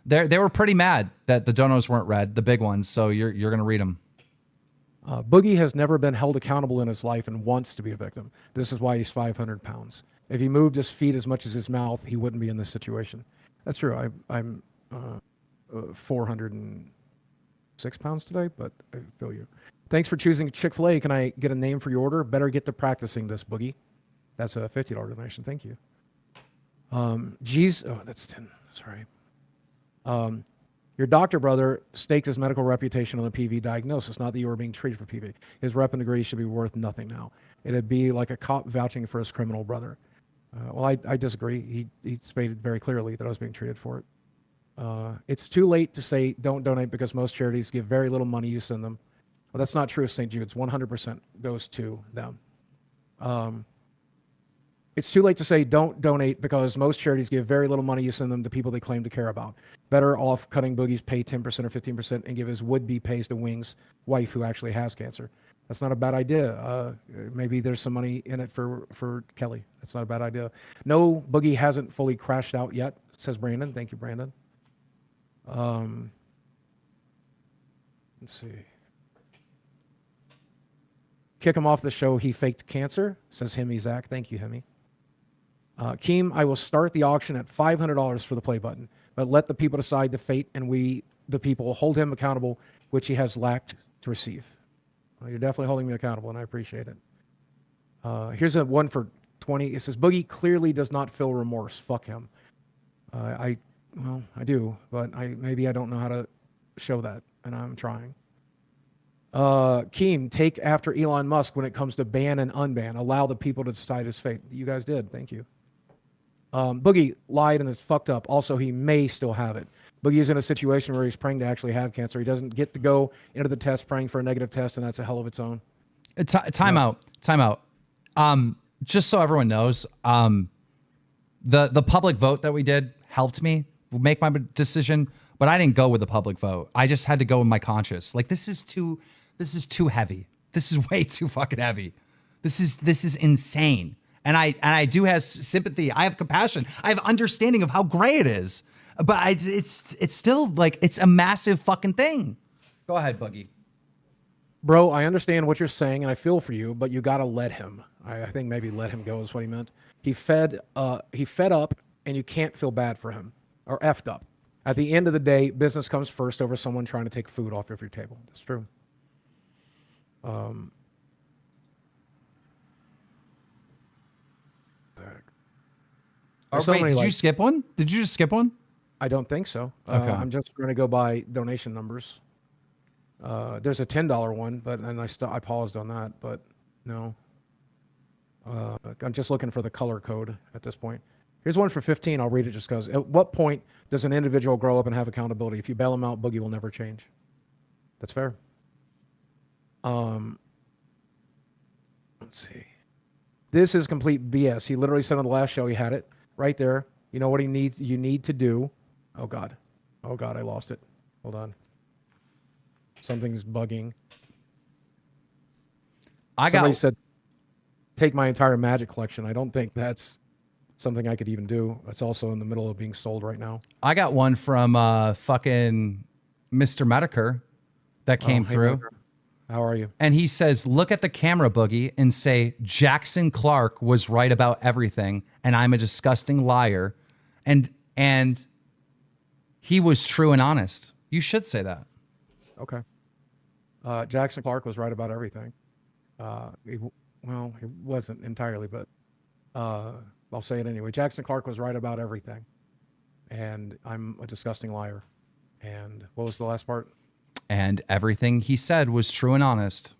They were pretty mad that the donos weren't read, the big ones. So you're gonna read them. Boogie has never been held accountable in his life and wants to be a victim. This is why he's 500 pounds. If he moved his feet as much as his mouth, he wouldn't be in this situation. That's true. I'm 406 pounds today, but I feel you. Thanks for choosing Chick-fil-A. Can I get a name for your order? Better get to practicing this, Boogie. That's a $50 donation. Thank you. Geez, oh, that's 10. Sorry. Your doctor brother staked his medical reputation on a PV diagnosis, not that you were being treated for PV. His rep and degree should be worth nothing now. It'd be like a cop vouching for his criminal brother. Well, I disagree. He stated very clearly that I was being treated for it. It's too late to say don't donate because most charities give very little money you send them. Well, that's not true, St. Jude's. 100% goes to them. It's too late to say don't donate because most charities give very little money you send them to people they claim to care about. Better off cutting Boogie's pay 10% or 15% and give his would-be pays to Wing's wife who actually has cancer. That's not a bad idea. Maybe there's some money in it for Kelly. That's not a bad idea. No, Boogie hasn't fully crashed out yet, says Brandon. Thank you, Brandon. Let's see. Kick him off the show. He faked cancer, says Hemi Zach. Thank you, Hemi. Keem, I will start the auction at $500 for the play button, but let the people decide the fate, and we, the people, hold him accountable, which he has lacked to receive. Well, you're definitely holding me accountable, and I appreciate it. Here's a one for 20. It says, Boogie clearly does not feel remorse. Fuck him. I do, but maybe I don't know how to show that, and I'm trying. Keem, take after Elon Musk when it comes to ban and unban. Allow the people to decide his fate. You guys did. Thank you. Boogie lied and it's fucked up. Also, he may still have it. Boogie is in a situation where he's praying to actually have cancer. He doesn't get to go into the test praying for a negative test, and that's a hell of its own. Time out. Just so everyone knows, the public vote that we did helped me make my decision, but I didn't go with the public vote. I just had to go with my conscience. Like, this is too heavy. This is way too fucking heavy. This is insane. And I do have sympathy. I have compassion. I have understanding of how gray it is. But it's still like, it's a massive fucking thing. Go ahead, Boogie. Bro, I understand what you're saying and I feel for you, but you got to let him. I think maybe let him go is what he meant. He fed up and you can't feel bad for him, or effed up. At the end of the day, business comes first over someone trying to take food off of your table. That's true. Wait, did you skip one? Did you just skip one? I don't think so. Okay. I'm just going to go by donation numbers. There's a $10 one, but and I paused on that, but no. I'm just looking for the color code at this point. Here's one for 15. I'll read it just because. At what point does an individual grow up and have accountability? If you bail him out, Boogie will never change. That's fair. Let's see. This is complete BS. He literally said on the last show he had it right there. You know what he needs? You need to do. Oh God, I lost it. Hold on. Something's bugging. Somebody said, take my entire magic collection. I don't think that's something I could even do. It's also in the middle of being sold right now. I got one from fucking Mr. Medicare that came through. Medicare. How are you? And he says, look at the camera, Boogie, and say, Jackson Clark was right about everything, and I'm a disgusting liar. And he was true and honest. You should say that. Okay. Jackson Clark was right about everything. He wasn't entirely, but I'll say it anyway. Jackson Clark was right about everything. And I'm a disgusting liar. And what was the last part? And everything he said was true and honest.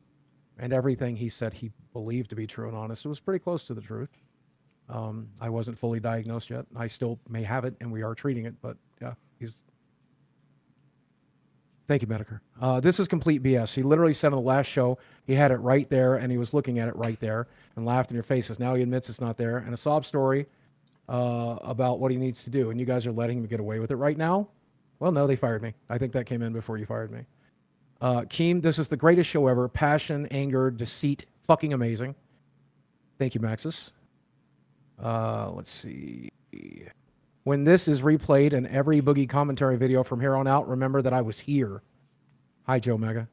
And everything he said he believed to be true and honest. It was pretty close to the truth. I wasn't fully diagnosed yet. I still may have it, and we are treating it. But yeah, Thank you, Medicare. This is complete BS. He literally said on the last show he had it right there, and he was looking at it right there and laughed in your faces. Now he admits it's not there. And a sob story about what he needs to do. And you guys are letting him get away with it right now? Well, no, they fired me. I think that came in before you fired me. Keem, this is the greatest show ever. Passion, anger, deceit. Fucking amazing. Thank you, Maxis. Let's see. When this is replayed in every Boogie commentary video from here on out, remember that I was here. Hi, Joe Mega.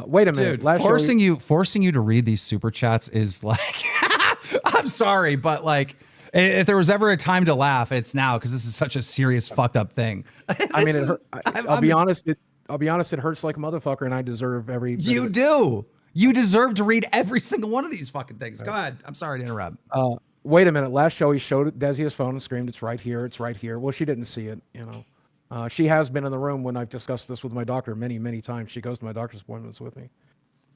Wait a minute. Dude, forcing you to read these super chats is like, I'm sorry, but like, if there was ever a time to laugh, it's now, because this is such a serious fucked up thing. I mean, I'll be honest. I'll be honest. It hurts like a motherfucker, and I deserve every. You do. You deserve to read every single one of these fucking things. Go ahead. I'm sorry to interrupt. Wait a minute. Last show, he showed Desi his phone and screamed, "It's right here. It's right here." Well, she didn't see it. You know, she has been in the room when I've discussed this with my doctor many, many times. She goes to my doctor's appointments with me.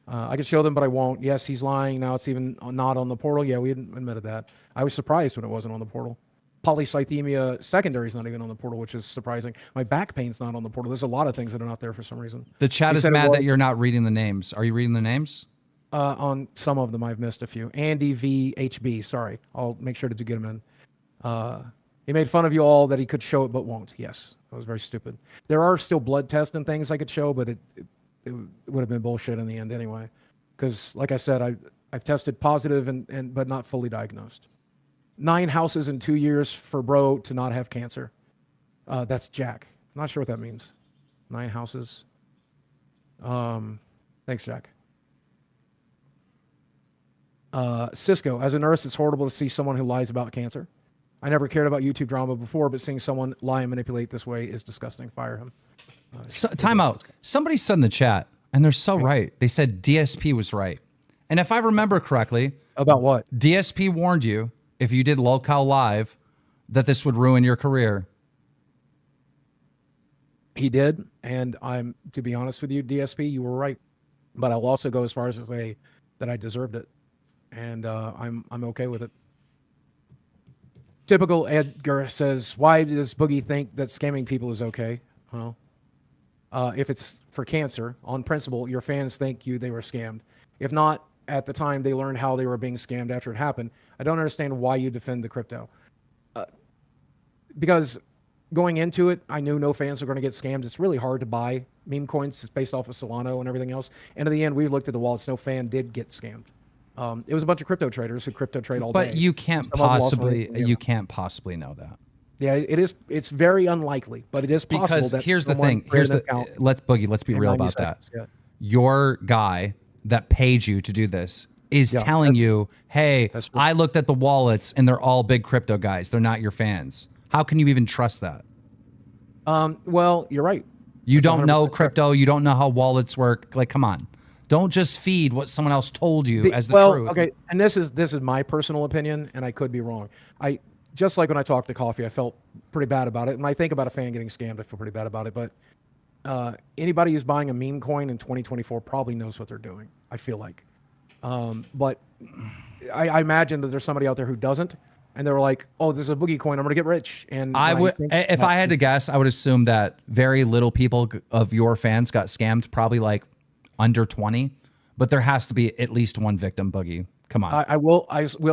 I could show them, but I won't. Yes, he's lying. Now it's even not on the portal. Yeah, we admitted that. I was surprised when it wasn't on the portal. Polycythemia secondary is not even on the portal, which is surprising. My back pain's not on the portal. There's a lot of things that are not there for some reason. The chat is mad that you're not reading the names. Are you reading the names? On some of them, I've missed a few. Andy VHB, sorry. I'll make sure to get him in. He made fun of you all that he could show it but won't. Yes, that was very stupid. There are still blood tests and things I could show, but it would have been bullshit in the end anyway. Because, like I said, I've tested positive but not fully diagnosed. 9 houses in 2 years for bro to not have cancer. That's Jack. Not sure what that means. 9 houses. Thanks, Jack. Cisco, as a nurse, it's horrible to see someone who lies about cancer. I never cared about YouTube drama before, but seeing someone lie and manipulate this way is disgusting. Fire him. Time out. Somebody said in the chat, and they're so right. They said DSP was right. And if I remember correctly... About what? DSP warned you, if you did Lolcow Live, that this would ruin your career. He did, and to be honest with you, DSP, you were right. But I'll also go as far as to say that I deserved it. And I'm okay with it. Typical Edgar says, why does Boogie think that scamming people is okay? Well, if it's for cancer, on principle, your fans think they were scammed. If not, at the time they learned how they were being scammed after it happened. I don't understand why you defend the crypto. Because going into it, I knew no fans were going to get scammed. It's really hard to buy meme coins. It's based off of Solano and everything else. And in the end, we looked at the wallets. No fan did get scammed. It was a bunch of crypto traders who crypto trade all day. But you can't possibly know that. Yeah, it is. It's very unlikely, but it is possible. Because here's the thing. Let's be real about that. Yeah. Your guy that paid you to do this is telling you, hey, I looked at the wallets and they're all big crypto guys. They're not your fans. How can you even trust that? Well, you're right. You don't know crypto. Correct. You don't know how wallets work. Like, come on. Don't just feed what someone else told you as the truth. Okay, and this is my personal opinion, and I could be wrong. Just like when I talked to Coffee, I felt pretty bad about it. When I think about a fan getting scammed, I feel pretty bad about it. But anybody who's buying a meme coin in 2024 probably knows what they're doing, I feel like. But I imagine that there's somebody out there who doesn't, and they're like, oh, this is a Boogie coin, I'm going to get rich. And I would, if I had to guess, I would assume that very little people of your fans got scammed, probably like under 20, but there has to be at least one victim, Boogie. Come on. I will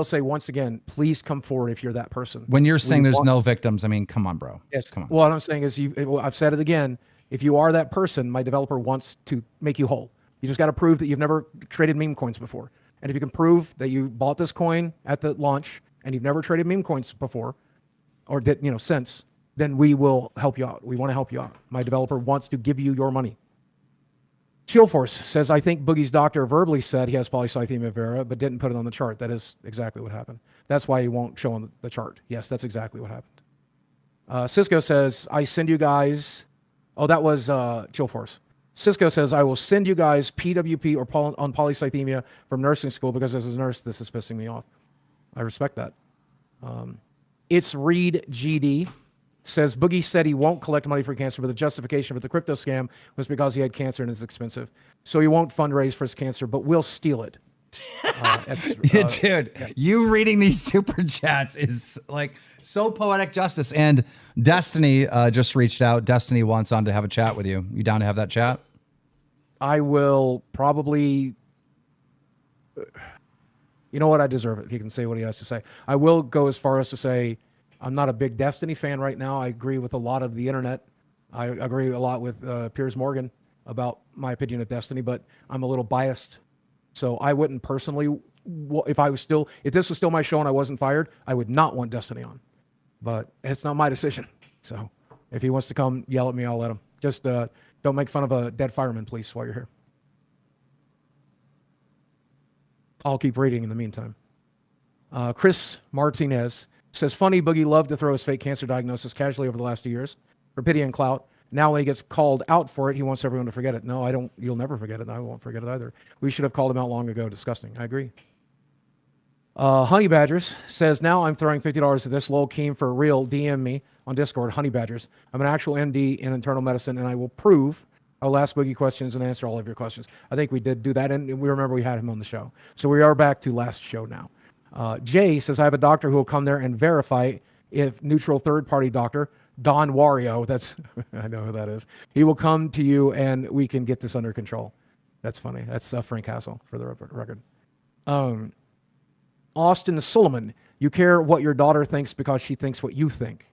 say once again, please come forward if you're that person. When you're saying there's no victims, I mean, come on, bro. Yes. Come on. What I'm saying is, I've said it again. If you are that person, my developer wants to make you whole. You just got to prove that you've never traded meme coins before. And if you can prove that you bought this coin at the launch and you've never traded meme coins before, or did since, then we will help you out. We want to help you out. My developer wants to give you your money. Chillforce says, I think Boogie's doctor verbally said he has polycythemia vera, but didn't put it on the chart. That is exactly what happened. That's why he won't show on the chart. Yes, that's exactly what happened. Cisco says, I send you guys... Oh, that was Chillforce. Cisco says, I will send you guys PWP or on polycythemia from nursing school because as a nurse, this is pissing me off. I respect that. It's Reed GD. Says Boogie said he won't collect money for cancer, but the justification for the crypto scam was because he had cancer and it's expensive. So he won't fundraise for his cancer, but we'll steal it. Dude, you reading these super chats is like so poetic justice. And Destiny just reached out. Destiny wants on to have a chat with you. You down to have that chat? I will probably... You know what? I deserve it. He can say what he has to say. I will go as far as to say... I'm not a big Destiny fan right now. I agree with a lot of the internet. I agree a lot with Piers Morgan about my opinion of Destiny, but I'm a little biased. So I wouldn't personally, if this was still my show and I wasn't fired, I would not want Destiny on. but it's not my decision. So if he wants to come yell at me, I'll let him. Just don't make fun of a dead fireman, please, while you're here. I'll keep reading in the meantime. Chris Martinez says, funny, Boogie loved to throw his fake cancer diagnosis casually over the last 2 years for pity and clout. Now when he gets called out for it, he wants everyone to forget it. No, I don't. You'll never forget it. I won't forget it either. We should have called him out long ago. Disgusting. I agree. Honey Badgers says, now I'm throwing $50 at this. Lol Keem for real. DM me on Discord. Honey Badgers. I'm an actual MD in internal medicine, and I will prove I'll ask Boogie questions and answer all of your questions. I think we did do that, and we remember we had him on the show. So we are back to last show now. Jay says, I have a doctor who will come there and verify if neutral third-party doctor, Don Wario, that's, I know who that is. He will come to you and we can get this under control. That's funny. That's Frank Hassel for the record. Austin Suleiman, you care what your daughter thinks because she thinks what you think.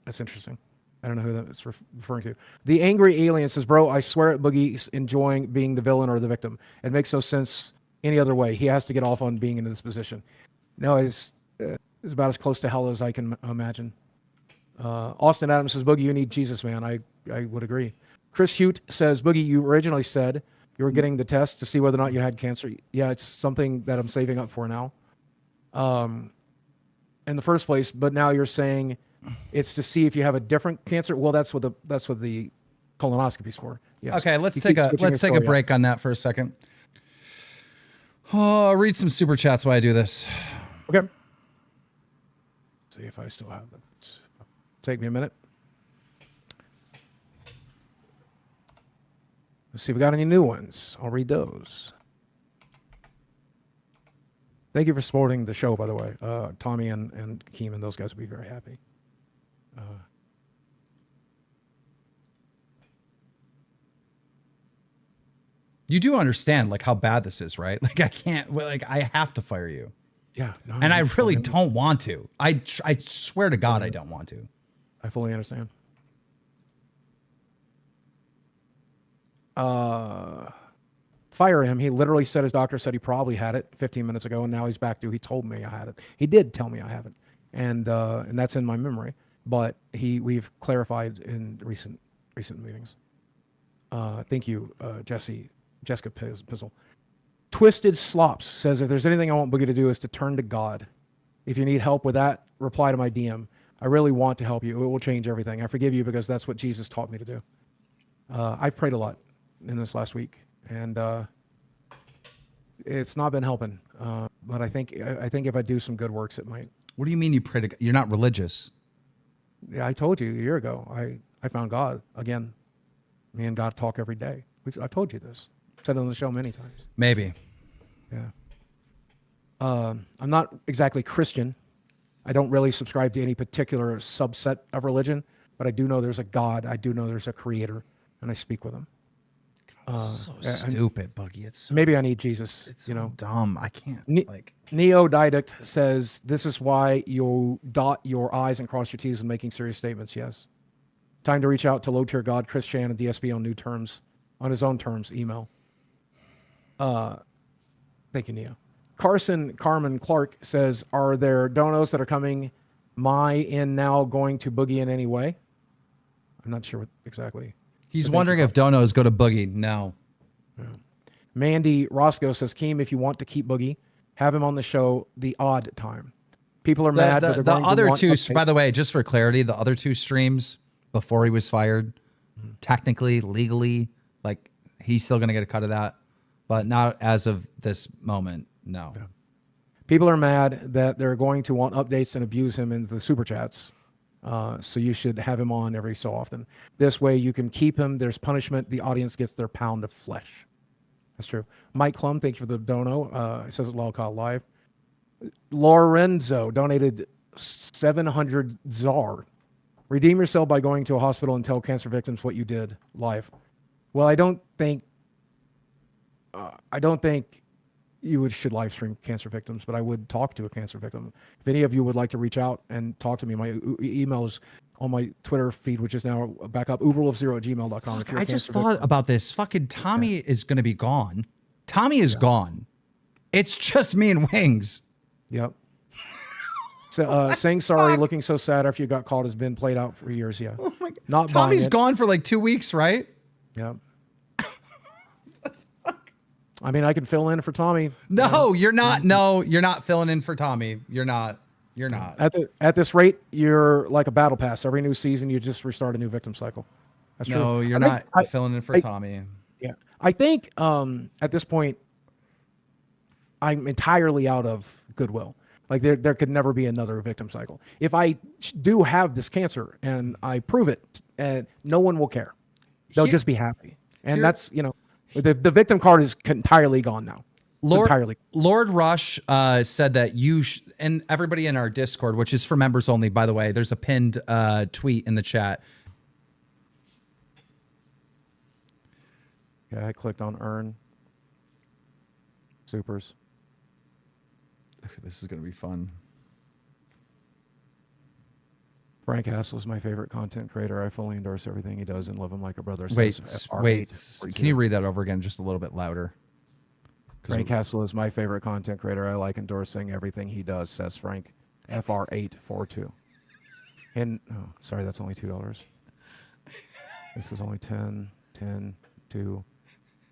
That's interesting. I don't know who that's referring to. The Angry Alien says, bro, I swear at Boogie's enjoying being the villain or the victim. It makes no sense any other way. He has to get off on being in this position. No, it's about as close to hell as I can imagine. Austin Adams says, Boogie, you need Jesus, man. I would agree. Chris Hute says, Boogie, you originally said you were getting the test to see whether or not you had cancer. Yeah, it's something that I'm saving up for now. In the first place, but now you're saying it's to see if you have a different cancer. Well, that's what the colonoscopy's for. Yes. Okay, let's take a break on that for a second. Oh, I'll read some super chats while I do this. Okay. See if I still have them. Take me a minute. Let's see if we got any new ones. I'll read those. Thank you for supporting the show, by the way. Tommy and Keem and those guys will be very happy. You do understand like how bad this is, right? Like I have to fire you. Yeah. No, and I really don't want to. I swear to God, I don't want to. I fully understand. Fire him. He literally said his doctor said he probably had it 15 minutes ago, and now he's back to he told me I had it. He did tell me I have it, and that's in my memory. But we've clarified in recent meetings. Thank you, Jessica Pizzle. Twisted Slops says, if there's anything I want Boogie to do is to turn to God. If you need help with that, reply to my DM. I really want to help you. It will change everything. I forgive you because that's what Jesus taught me to do. I've prayed a lot in this last week, and it's not been helping. But I think if I do some good works, it might. What do you mean you pray to God? You're not religious? Yeah, I told you a year ago. I found God again. Me and God talk every day. I've told you this. I've said it on the show many times. Maybe. Yeah. I'm not exactly Christian. I don't really subscribe to any particular subset of religion, but I do know there's a God. I do know there's a creator, and I speak with him. So stupid, Boogie. It's maybe I need Jesus. It's so dumb. I can't. Neo-Didact says, this is why you dot your I's and cross your T's when making serious statements. Yes. Time to reach out to low-tier God, Chris Chan, and DSB on new terms, on his own terms, email. Thank you, Neo. Carmen Clark says, are there donos that are coming now going to Boogie in any way? I'm not sure what exactly. He's wondering if donos go to Boogie. No. Yeah. Mandy Roscoe says, Keem, if you want to keep Boogie, have him on the show the odd time. People are mad. The other two, by the way, just for clarity, the other two streams before he was fired, technically, legally, like he's still going to get a cut of that, but not as of this moment. No. Yeah. People are mad that they're going to want updates and abuse him in the super chats. So you should have him on every so often. This way you can keep him. There's punishment. The audience gets their pound of flesh. That's true. Mike Klum, thank you for the dono. It says it live. Lorenzo donated 700 ZAR. Redeem yourself by going to a hospital and tell cancer victims what you did live. Well, I don't think you should live stream cancer victims, but I would talk to a cancer victim. If any of you would like to reach out and talk to me, my email is on my Twitter feed, which is now back up, uberwolf0@gmail.com. I just thought about this. Fucking Tommy is going to be gone. Tommy is gone. It's just me and Wings. Yep. Saying sorry, looking so sad after you got caught has been played out for years. Yeah. Oh my God. Not Tommy's buying it. gone for like 2 weeks, right? Yeah. I mean, I can fill in for Tommy. No, you're not. No, you're not filling in for Tommy. You're not. You're not. At this rate, you're like a battle pass. Every new season, you just restart a new victim cycle. That's true. No, you're not filling in for Tommy. Yeah. I think at this point, I'm entirely out of goodwill. Like there could never be another victim cycle. If I do have this cancer and I prove it, no one will care. They'll just be happy. And that's, the victim card is entirely gone now. Lord Rush said that and everybody in our Discord, which is for members only, by the way, there's a pinned tweet in the chat. Okay, I clicked on earn. Supers. This is going to be fun. Frank Hassel is my favorite content creator. I fully endorse everything he does and love him like a brother. Wait. Can you read that over again just a little bit louder? Frank Hassel is my favorite content creator. I like endorsing everything he does, says Frank. FR842. And, sorry, that's only $2. This is only 10, 2.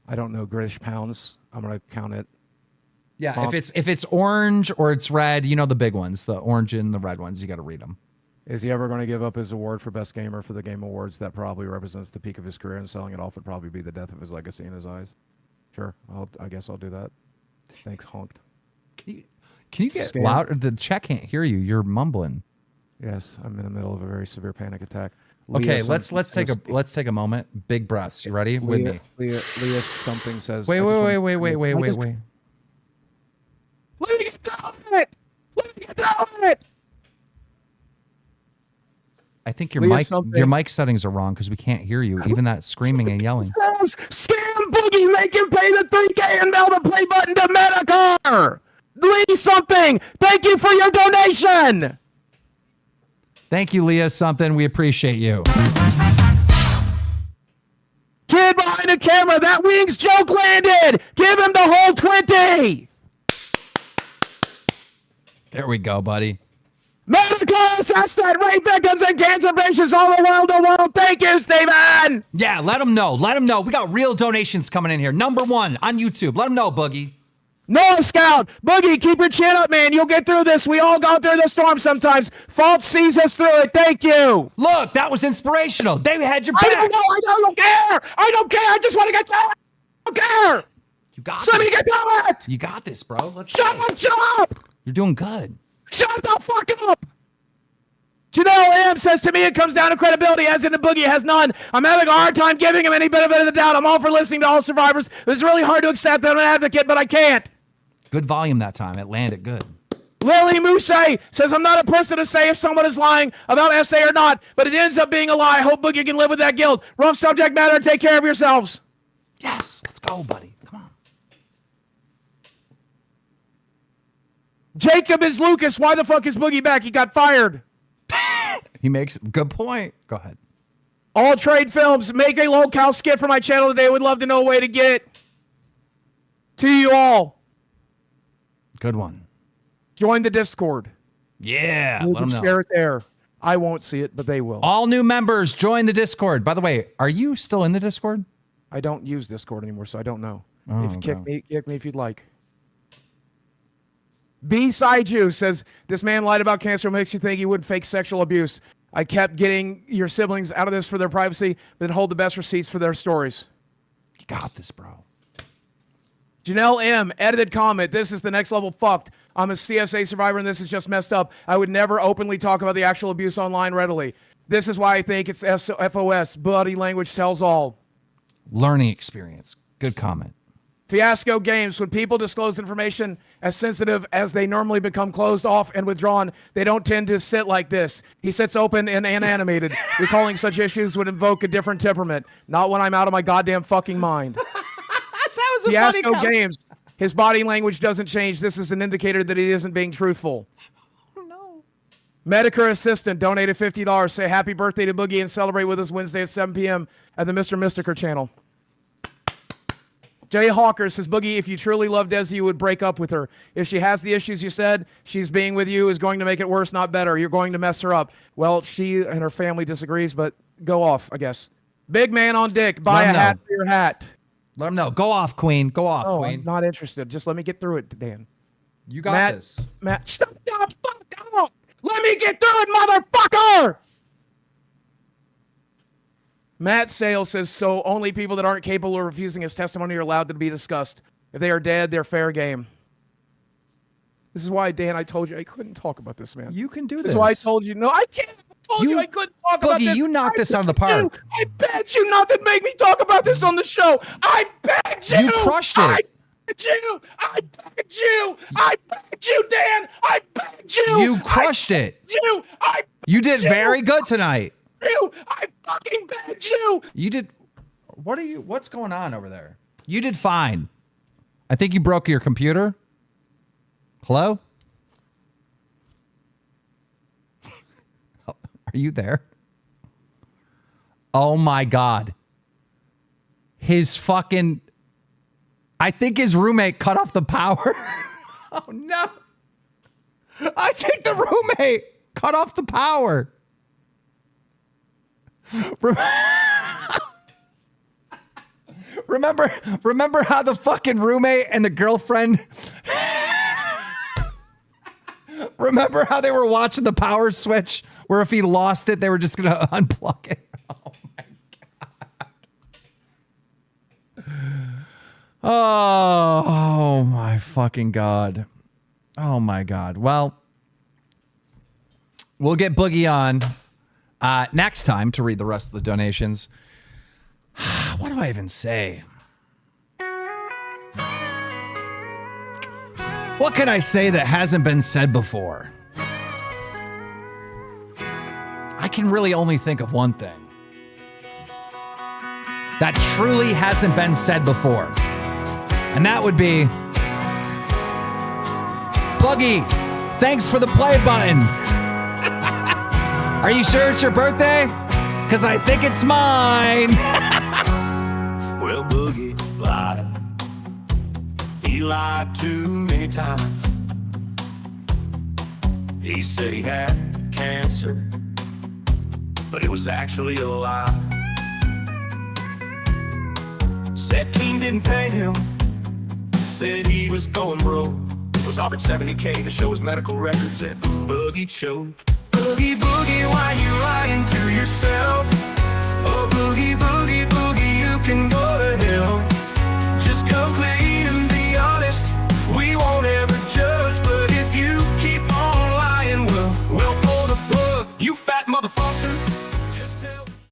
I don't know British pounds. I'm going to count it. Yeah, if it's orange or it's red, the big ones, the orange and the red ones, you got to read them. Is he ever going to give up his award for best gamer for the Game Awards? That probably represents the peak of his career, and selling it off would probably be the death of his legacy in his eyes. Sure, I guess I'll do that. Thanks, honked. Can you get louder? The chat can't hear you. You're mumbling. Yes, I'm in the middle of a very severe panic attack. Okay, let's take a moment. Big breaths. You ready? With me. Leah something says. Wait. Let me get down it. I think your mic settings are wrong because we can't hear you. Even that screaming and yelling. Scam Boogie, make him pay the $3K and mail the play button to Medicare. Leave something. Thank you for your donation. Thank you, Leah. Something. We appreciate you. Kid behind the camera, that wings joke landed. Give him the whole 20. There we go, buddy. Medical assistant, rape victims and cancer patients all around the world. Thank you, Steven. Yeah, let them know. Let them know. We got real donations coming in here. Number 1 on YouTube. Let them know, Boogie. Noah Scout, Boogie, keep your chin up, man. You'll get through this. We all go through the storm sometimes. Fault sees us through it. Thank you. Look, that was inspirational. They had your back. I don't know. I don't care. I don't care. I just want to get through it. I don't care. You got this. Let me get through it. You got this, bro. Shut up. You're doing good. Shut the fuck up. Janelle M says, to me, it comes down to credibility, as in the Boogie has none. I'm having a hard time giving him any benefit of the doubt. I'm all for listening to all survivors. It's really hard to accept that I'm an advocate, but I can't. Good volume that time. It landed good. Lily Mousse says, I'm not a person to say if someone is lying about SA or not, but it ends up being a lie. I hope Boogie can live with that guilt. Rough subject matter. Take care of yourselves. Yes. Let's go, buddy. Come on. Jacob is Lucas. Why the fuck is Boogie back? He got fired. He makes a good point. Go ahead. All Trade Films, make a locale skit for my channel today. Would love to know a way to get it to you all. Good one. Join the Discord. Yeah. You let them know. Share it there. I won't see it, but they will. All new members, join the Discord. By the way, are you still in the Discord? I don't use Discord anymore, so I don't know. Kick me if you'd like. B-Side You says, this man lied about cancer, makes you think he wouldn't fake sexual abuse. I kept getting your siblings out of this for their privacy, but hold the best receipts for their stories. You got this, bro. Janelle M, edited comment. This is the next level fucked. I'm a CSA survivor, and this is just messed up. I would never openly talk about the actual abuse online readily. This is why I think it's FOS. Body language tells all. Learning experience. Good comment. Fiasco Games, when people disclose information as sensitive as they normally become closed off and withdrawn, they don't tend to sit like this. He sits open and animated. Recalling such issues would invoke a different temperament. Not when I'm out of my goddamn fucking mind. That was a Fiasco funny Games, his body language doesn't change. This is an indicator that he isn't being truthful. Oh, no. Medicare Assistant donated $50. Say happy birthday to Boogie and celebrate with us Wednesday at 7 p.m. at the Mr. Mystiker channel. Jay Hawker says, Boogie, if you truly love Desi, you would break up with her. If she has the issues you said, she's being with you is going to make it worse, not better. You're going to mess her up. Well, she and her family disagrees, but go off, I guess. Big man on dick. Buy a hat for your hat. Let him know. Go off, Queen. Go off, Queen. I'm not interested. Just let me get through it, Dan. You got this. Matt, shut the fuck up. Let me get through it, motherfucker. Matt Sales says, so only people that aren't capable of refusing his testimony are allowed to be discussed. If they are dead, they're fair game. This is why, Dan, I told you I couldn't talk about this, man. You can do this. This is why I told you, no, I can't. I told you I couldn't talk about this. Boogie, you knocked this out of the park. I begged you not to make me talk about this on the show. I begged you. You crushed it. I begged you. I begged you. I begged you, Dan. I begged you. You crushed it. You did very good tonight. I fucking begged you. You did. What's going on over there? You did fine. I think you broke your computer. Hello? Are you there? Oh my God. His fucking... I think his roommate cut off the power. Oh no. I think the roommate cut off the power. Remember how the fucking roommate and the girlfriend... Remember how they were watching the power switch where if he lost it, they were just going to unplug it? Oh, my God. Oh, my fucking God. Oh, my God. Well, we'll get Boogie on next time to read the rest of the donations. What do I even say? What can I say that hasn't been said before? I can really only think of one thing that truly hasn't been said before. And that would be, Boogie, thanks for the play button. Are you sure it's your birthday? Because I think it's mine. Well, Boogie lied. He lied too many times. He said he had cancer, but it was actually a lie. Said King didn't pay him. Said he was going broke. Was offered $70K to show his medical records at Boogie Show. Boogie, Boogie, why you lying to yourself?